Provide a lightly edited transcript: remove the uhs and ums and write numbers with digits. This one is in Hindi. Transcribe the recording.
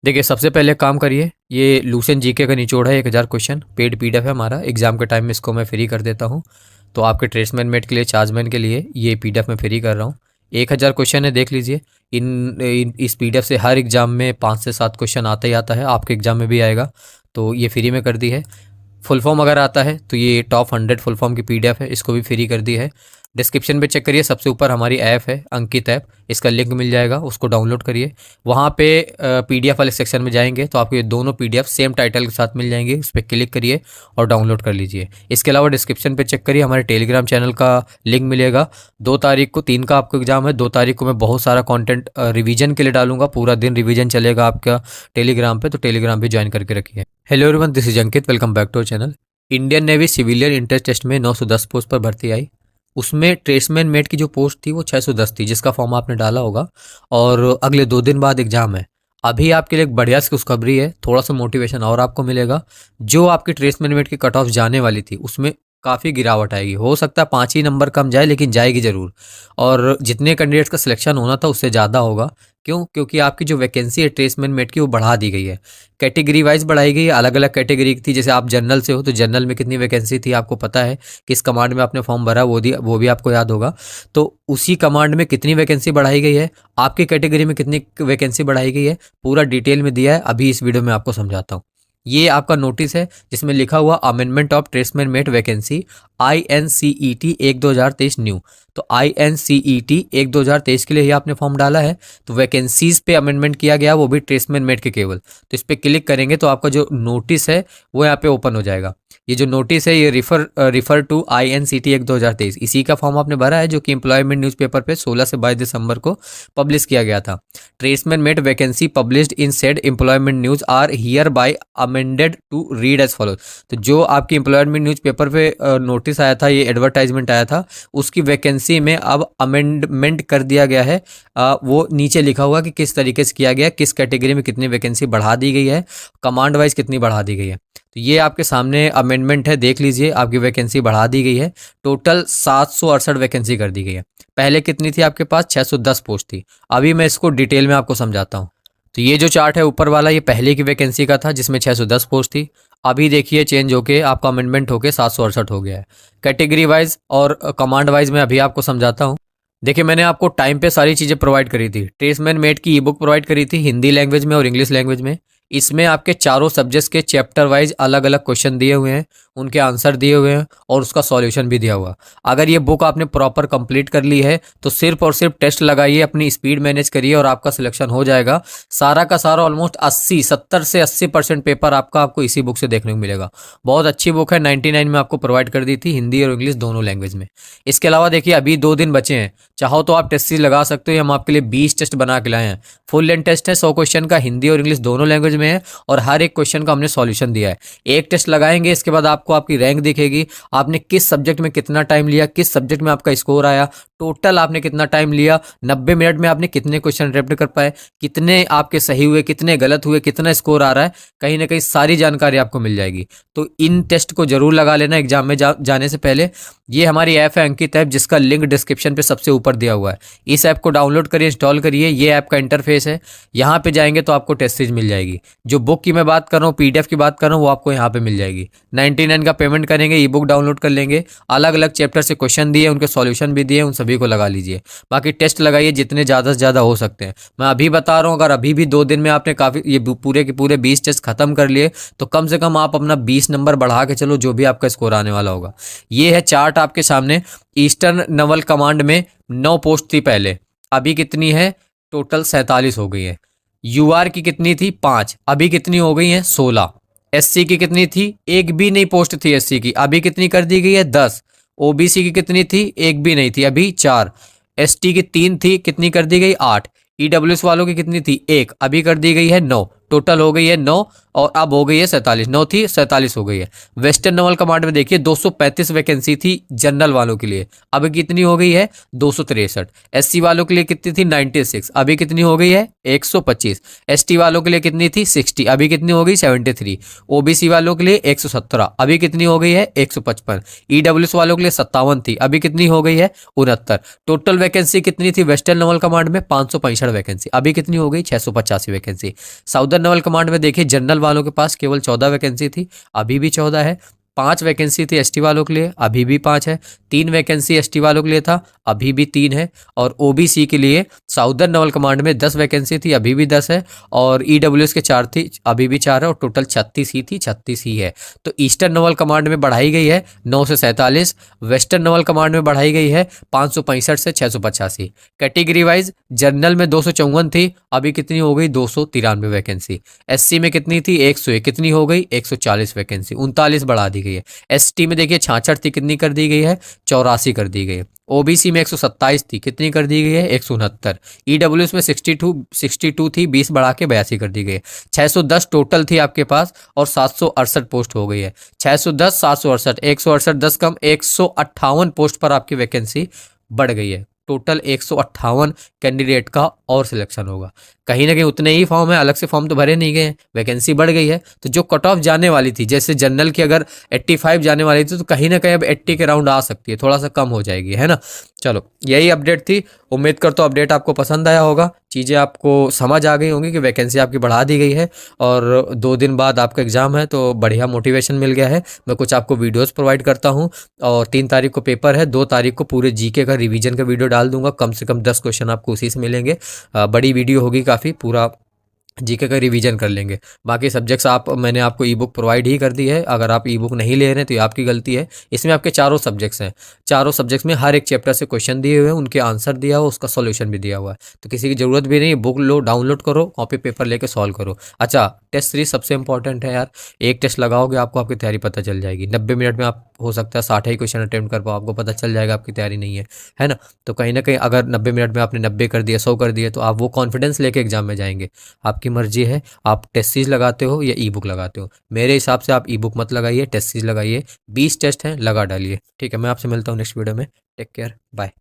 देखिए, सबसे पहले काम करिए, ये लूसेंट जीके का निचोड़ है 1000 क्वेश्चन पेड पीडीएफ है हमारा। एग्जाम के टाइम में इसको मैं फ्री कर देता हूँ। तो आपके ट्रेसमैन मेट के लिए, चार्जमैन के लिए ये पीडीएफ मैं फ्री कर रहा हूँ। 1000 क्वेश्चन है, देख लीजिए। इस पीडीएफ से हर एग्जाम में 5 से 7 क्वेश्चन आता ही आता है, आपके एग्जाम में भी आएगा। तो ये फ्री में कर दी है। फुल फॉर्म अगर आता है तो ये टॉप 100 फुल फॉर्म की पीडीएफ है, इसको भी फ्री कर दी है। डिस्क्रिप्शन पे चेक करिए, सबसे ऊपर हमारी ऐप है अंकित ऐप, इसका लिंक मिल जाएगा, उसको डाउनलोड करिए। वहाँ पे पीडीएफ वाले सेक्शन में जाएंगे तो आपको ये दोनों पीडीएफ सेम टाइटल के साथ मिल जाएंगे, उस पर क्लिक करिए और डाउनलोड कर लीजिए। इसके अलावा डिस्क्रिप्शन पे चेक करिए, हमारे टेलीग्राम चैनल का लिंक मिलेगा। 2 तारीख को 3 का आपको एग्जाम है, 2 तारीख को मैं बहुत सारा कॉन्टेंट रिवीजन के लिए डालूंगा, पूरा दिन रिवीजन चलेगा आपका टेलीग्राम पे, तो टेलीग्राम भी ज्वाइन करके रखिए। Hello everyone, this is Ankit, welcome back to our channel. Indian navy civilian inter test में 910 पोस्ट पर भर्ती आई। उसमें ट्रेसमैन मेट की जो पोस्ट थी वो 610 थी, जिसका फॉर्म आपने डाला होगा। और अगले 2 दिन बाद एग्जाम है। अभी आपके लिए एक बढ़िया सी खुशखबरी है, थोड़ा सा मोटिवेशन और आपको मिलेगा। जो आपकी ट्रेसमैन मेट की कट ऑफ जाने वाली थी उसमें काफ़ी गिरावट आएगी। हो सकता है 5 ही नंबर कम जाए, लेकिन जाएगी ज़रूर। और जितने कैंडिडेट्स का सिलेक्शन होना था उससे ज़्यादा होगा। क्यों? क्योंकि आपकी जो वैकेंसी है ट्रेसमैन मेट की वो बढ़ा दी गई है। कैटेगरी वाइज बढ़ाई गई है, अलग अलग कैटेगरी की थी। जैसे आप जनरल से हो तो जनरल में कितनी वैकेंसी थी आपको पता है, किस कमांड में आपने फॉर्म भरा वो भी आपको याद होगा। तो उसी कमांड में कितनी वैकेंसी बढ़ाई गई है, आपकी कैटेगरी में कितनी वैकेंसी बढ़ाई गई है, पूरा डिटेल में दिया है। अभी इस वीडियो में आपको समझाता हूँ। ये आपका नोटिस है जिसमें लिखा हुआ amendment of tradesman mate vacancy INCET 1/2023 new. तो INCET 1/2023 के लिए ही आपने फॉर्म डाला है, तो वैकेंसीज पे अमेंडमेंट किया गया, वो भी ट्रेसमैन मेट के केवल। तो इस पर क्लिक करेंगे तो आपका जो नोटिस है वो यहाँ पे ओपन हो जाएगा। ये जो नोटिस है ये रिफर टू INCET 1/2023, इसी का फॉर्म आपने भरा है, जो कि एम्प्लॉयमेंट न्यूज़पेपर पे 16 से 22 दिसंबर को पब्लिश किया गया था। Tradesman mate vacancy published in said employment news are hereby amended to read as follows. तो जो आपकी एम्प्लॉयमेंट न्यूज़पेपर पे नोटिस आया था, ये एडवर्टाइजमेंट आया था, उसकी वैकेंसी में अब अमेंडमेंट कर दिया गया है। वो नीचे लिखा हुआ कि किस तरीके से किया गया, किस कैटेगरी में कितनी वैकेंसी बढ़ा दी गई है, कमांड वाइज कितनी बढ़ा दी गई है। तो ये आपके सामने अमेंडमेंट है, देख लीजिए। आपकी वैकेंसी बढ़ा दी गई है, टोटल 768 वैकेंसी कर दी गई है। पहले कितनी थी आपके पास? 610 पोस्ट थी। अभी मैं इसको डिटेल में आपको समझाता हूँ। तो ये जो चार्ट है ऊपर वाला, ये पहले की वैकेंसी का था जिसमें 610 पोस्ट थी। अभी देखिए चेंज होके आपका अमेंडमेंट होके 768 हो गया है। कैटेगरी वाइज और कमांड वाइज मैं अभी आपको समझाता हूँ। देखिए, मैंने आपको टाइम पे सारी चीज़ें प्रोवाइड करी थी। ट्रेसमैन मेट की ई बुक प्रोवाइड करी थी हिंदी लैंग्वेज में और इंग्लिश लैंग्वेज में। इसमें आपके चारों सब्जेक्ट्स के चैप्टर वाइज अलग अलग क्वेश्चन दिए हुए हैं, उनके आंसर दिए हुए हैं और उसका सॉल्यूशन भी दिया हुआ। अगर ये बुक आपने प्रॉपर कंप्लीट कर ली है तो सिर्फ और सिर्फ टेस्ट लगाइए, अपनी स्पीड मैनेज करिए और आपका सिलेक्शन हो जाएगा। सारा का सारा ऑलमोस्ट 70 से 80% पेपर आपको इसी बुक से देखने को मिलेगा। बहुत अच्छी बुक है, 99 में आपको प्रोवाइड कर दी थी, हिंदी और इंग्लिश दोनों लैंग्वेज में। इसके अलावा देखिए अभी 2 दिन बचे हैं, चाहो तो आप टेस्ट सीरीज लगा सकते हो। हम आपके लिए 20 टेस्ट बना के लाए हैं। फुल लेंथ टेस्ट है, 100 क्वेश्चन का, हिंदी और इंग्लिश दोनों लैंग्वेज में है और हर एक क्वेश्चन का हमने सॉल्यूशन दिया है। एक टेस्ट लगाएंगे, इसके बाद आपको आपकी रैंक दिखेगी, आपने किस सब्जेक्ट में कितना टाइम लिया, किस सब्जेक्ट में आपका स्कोर आया, टोटल आपने कितना टाइम लिया, 90 मिनट में आपने कितने क्वेश्चन अटेम्प्ट कर पाए, कितने आपके सही हुए, कितने गलत हुए, कितना स्कोर आ रहा है, कहीं ना कहीं सारी जानकारी आपको मिल जाएगी। तो इन टेस्ट को जरूर लगा लेना एग्जाम में जाने से पहले। ये हमारी ऐप है अंकित ऐप, जिसका लिंक डिस्क्रिप्शन पे सबसे ऊपर दिया हुआ है। इस ऐप को डाउनलोड करिए, इंस्टॉल करिए। ये ऐप का इंटरफेस है, यहाँ पे जाएंगे तो आपको टेस्ट सीरीज मिल जाएगी। जो बुक की मैं बात कर रहा हूँ, पीडीएफ की बात कर रहा हूँ, वो आपको यहाँ पे मिल जाएगी। 99 का पेमेंट करेंगे, ई बुक डाउनलोड कर लेंगे। अलग अलग चैप्टर से क्वेश्चन दिए, उनके सॉल्यूशन भी दिए, उन सभी को लगा लीजिए। बाकी टेस्ट लगाइए जितने ज़्यादा से ज़्यादा हो सकते हैं। मैं अभी बता रहा हूँ, अगर अभी भी 2 दिन में आपने काफ़ी ये पूरे के पूरे 20 टेस्ट खत्म कर लिए तो कम से कम आप अपना 20 नंबर बढ़ा के चलो, जो भी आपका स्कोर आने वाला होगा। ये है चार्ट आपके सामने। ईस्टर्न नवल कमांड में 9 पोस्ट थी पहले, अभी कितनी है? टोटल 47 हो गई है। यूआर की कितनी थी? 5, अभी कितनी हो गई है? 16। एससी की कितनी थी? एक भी नहीं पोस्ट थी एससी की, अभी कितनी कर दी गई है? 10। ओबीसी की कितनी थी? एक भी नहीं थी, अभी 4। एसटी की 3 थी, कितनी कर दी गई? 8। ईडब्ल्यूएस वालों की कितनी थी? 1, अभी कर दी गई है 9। टोटल हो गई है 9 और अब हो गई है 47, 9 थी 47 हो गई है। वेस्टर्न नवल कमांड में देखिए 235 वैकेंसी थी जनरल वालों के लिए, अभी कितनी हो गई है 263। एससी वालों के लिए कितनी थी 96, अभी कितनी हो गई है 125। एसटी वालों के लिए कितनी थी 60, अभी कितनी हो गई 73। ओबीसी वालों के लिए 117, अभी कितनी हो गई है 155। ईडब्ल्यूएस वालों के लिए 57 थी, अभी कितनी हो गई है 69। टोटल वैकेंसी कितनी थी वेस्टर्न नवल कमांड में 565 वैकेंसी, अभी कितनी हो गई 685 वैकेंसी। साउदर्न नवल कमांड में देखिए जनरल वालों के पास केवल 14 वैकेंसी थी, अभी भी 14 है। 5 वैकेंसी थी एसटी वालों के लिए, अभी भी 5 है। 3 वैकेंसी एसटी वालों के लिए था, अभी भी 3 है। और ओबीसी के लिए साउदर्न नवल कमांड में 10 वैकेंसी थी, अभी भी 10 है। और ईडब्ल्यूएस के 4 थी, अभी भी 4 है। और टोटल 36 ही थी, 36 ही है। तो ईस्टर्न नवल कमांड में बढ़ाई गई है 9 से 47, वेस्टर्न नवल कमांड में बढ़ाई गई है 565 से 685। कैटेगरी वाइज जनरल में 254 थी, अभी कितनी हो गई 293 वैकेंसी। एससी में कितनी थी 101, कितनी हो गई 140 वैकेंसी, 39 बढ़ा दी गई है। एसटी में देखिए 66 थी, कितनी कर दी गई है 84 कर दी गई है। ओबीसी में 127 थी, कितनी कर दी गई है 169। ईडब्ल्यूएस में 62 थी, 20 बढ़ा के 82 कर दी गई है। 610 टोटल थी आपके पास और 768 पोस्ट हो गई है। 610 768, 168 10 कम 158 पोस्ट पर आपकी वैकेंसी बढ़ गई है। टोटल 158 कैंडिडेट का और सिलेक्शन होगा। कहीं ना कहीं उतने ही फॉर्म है, अलग से फॉर्म तो भरे नहीं गए हैं, वैकेंसी बढ़ गई है। तो जो कट ऑफ जाने वाली थी, जैसे जनरल की अगर 85 जाने वाली थी, तो कहीं ना कहीं अब 80 के राउंड आ सकती है, थोड़ा सा कम हो जाएगी, है ना। चलो यही अपडेट थी, उम्मीद करता हूँ अपडेट आपको पसंद आया होगा, चीज़ें आपको समझ आ गई होंगी कि वैकेंसी आपकी बढ़ा दी गई है। और 2 दिन बाद आपका एग्ज़ाम है, तो बढ़िया मोटिवेशन मिल गया है। मैं कुछ आपको वीडियोस प्रोवाइड करता हूँ और 3 तारीख को पेपर है, 2 तारीख को पूरे जीके का रिवीजन का वीडियो डाल दूंगा। कम से कम 10 क्वेश्चन आपको उसी से मिलेंगे। बड़ी वीडियो होगी काफ़ी, पूरा जीके का रिवीजन कर लेंगे। बाकी सब्जेक्ट्स मैंने आपको ई बुक प्रोवाइड ही कर दी है, अगर आप ई बुक नहीं ले रहे हैं तो ये आपकी गलती है। इसमें आपके चारों सब्जेक्ट्स हैं, चारों सब्जेक्ट्स में हर एक चैप्टर से क्वेश्चन दिए हुए हैं, उनके आंसर दिया हुआ, उसका सॉल्यूशन भी दिया हुआ है। तो किसी की ज़रूरत भी नहीं, बुक लो, डाउनलोड करो, कॉपी पेपर लेके सॉल्व करो। अच्छा, टेस्ट सीरीज सबसे इंपॉर्टेंट है यार, एक टेस्ट लगाओगे आपको आपकी तैयारी पता चल जाएगी। 90 मिनट में आप हो सकता है 60 ही क्वेश्चन अटेम्प्ट कर पाओ, आपको पता चल जाएगा आपकी तैयारी नहीं है ना। तो कहीं ना कहीं अगर 90 मिनट में आपने 90 कर दिया, 100 कर दिया, तो आप वो कॉन्फिडेंस लेके एग्जाम में जाएंगे। आपकी मर्जी है, आप टेस्ट सीरीज लगाते हो या ई बुक लगाते हो। मेरे हिसाब से आप ई बुक मत लगाइए, टेस्ट सीरीज लगाइए। 20 टेस्ट हैं, लगा डालिए। ठीक है, मैं आपसे मिलता हूँ नेक्स्ट वीडियो में। Take care, bye.